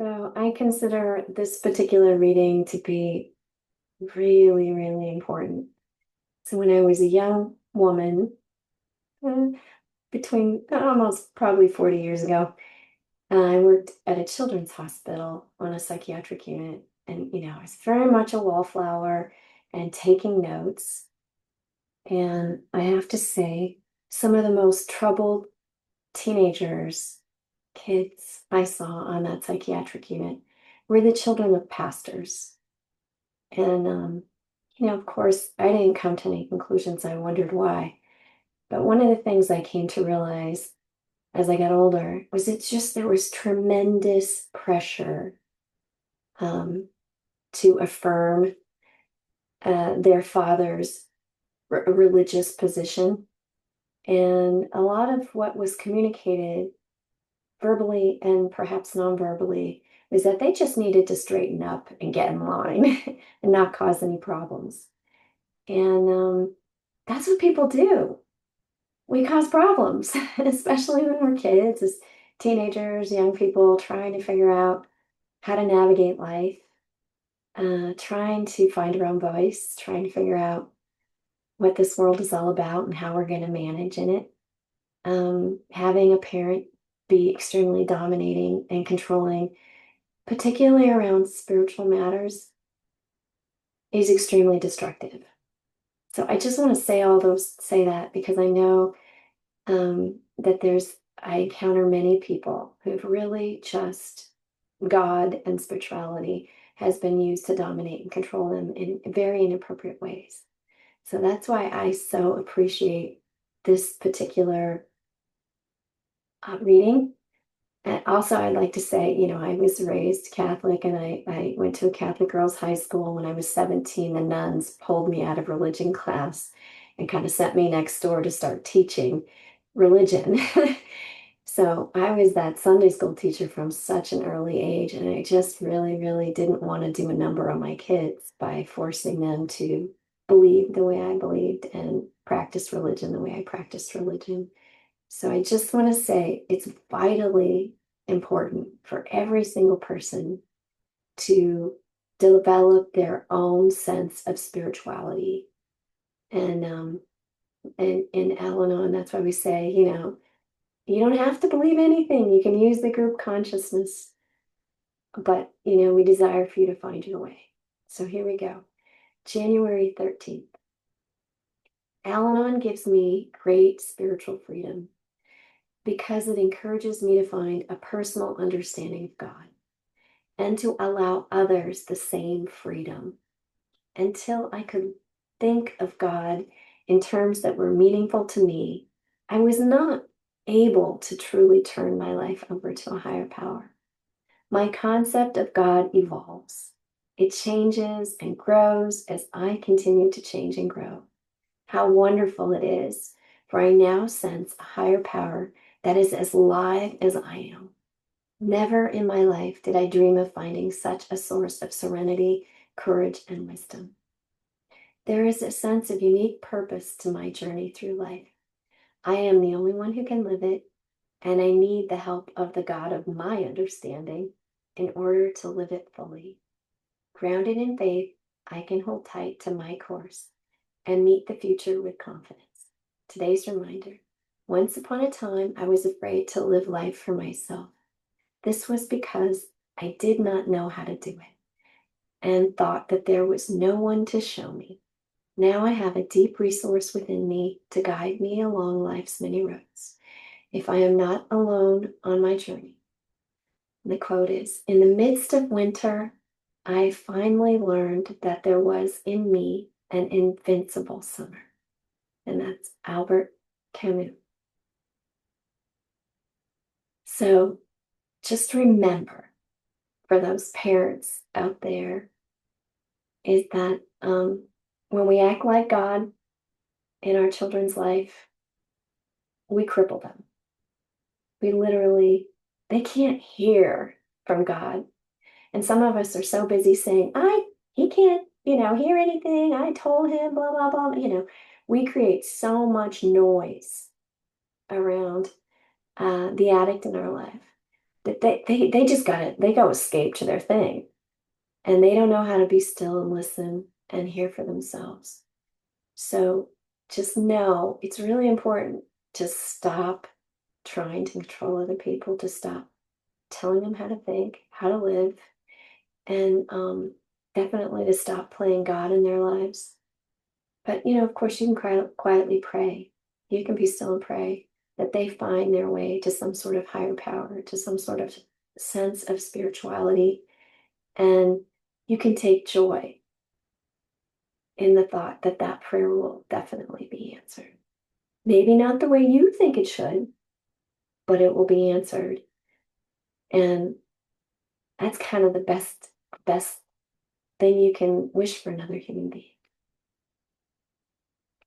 So I consider this particular reading to be really, really important. So when I was a young woman, uh, between almost probably 40 years ago, I worked at a children's hospital on a psychiatric unit. And, I was very much a wallflower and taking notes. And I have to say, some of the most troubled teenagers, kids I saw on that psychiatric unit were the children of pastors. And, of course, I didn't come to any conclusions. I wondered why. But one of the things I came to realize as I got older was there was tremendous pressure um, to affirm their father's religious position. And a lot of what was communicated verbally and perhaps non-verbally was that they just needed to straighten up and get in line and not cause any problems. And that's what people do. We cause problems, especially when we're kids, as teenagers, young people trying to figure out how to navigate life, trying to find our own voice, trying to figure out what this world is all about and how we're going to manage in it. Having a parent be extremely dominating and controlling, particularly around spiritual matters, is extremely destructive. So I just want to say that because I know that I encounter many people who've really just God and spirituality has been used to dominate and control them in very inappropriate ways. So that's why I so appreciate this particular reading. And also, I'd like to say, I was raised Catholic and I went to a Catholic girls' high school. When I was 17, the nuns pulled me out of religion class and kind of sent me next door to start teaching religion. So I was that Sunday school teacher from such an early age, and I just really, really didn't want to do a number on my kids by forcing them to believe the way I believed and practice religion the way I practiced religion. So I just want to say it's vitally important for every single person to develop their own sense of spirituality. And in Al-Anon, that's why we say, you don't have to believe anything. You can use the group consciousness, but we desire for you to find your way. So here we go. January 13th. Al-Anon gives me great spiritual freedom because it encourages me to find a personal understanding of God and to allow others the same freedom. Until I could think of God in terms that were meaningful to me, I was not able to truly turn my life over to a higher power. My concept of God evolves. It changes and grows as I continue to change and grow. How wonderful it is, for I now sense a higher power that is as live as I am. Never in my life did I dream of finding such a source of serenity, courage, and wisdom. There is a sense of unique purpose to my journey through life. I am the only one who can live it, and I need the help of the God of my understanding in order to live it fully. Grounded in faith, I can hold tight to my course and meet the future with confidence. Today's reminder: once upon a time, I was afraid to live life for myself. This was because I did not know how to do it and thought that there was no one to show me. Now I have a deep resource within me to guide me along life's many roads. If I am not alone on my journey, the quote is, in the midst of winter, I finally learned that there was in me an invincible summer. And that's Albert Camus. So just remember, for those parents out there, is that when we act like God in our children's life, we cripple them. We literally, they can't hear from God. And some of us are so busy saying, he can't, hear anything. I told him, blah, blah, blah. We create so much noise around the addict in our life. They just got it. They go escape to their thing, and they don't know how to be still and listen and hear for themselves. So just know it's really important to stop trying to control other people, to stop telling them how to think, how to live, and definitely to stop playing God in their lives. But, of course, you can quietly pray. You can be still and pray that they find their way to some sort of higher power, to some sort of sense of spirituality. And you can take joy in the thought that that prayer will definitely be answered. Maybe not the way you think it should, but it will be answered. And that's kind of the best thing you can wish for another human being.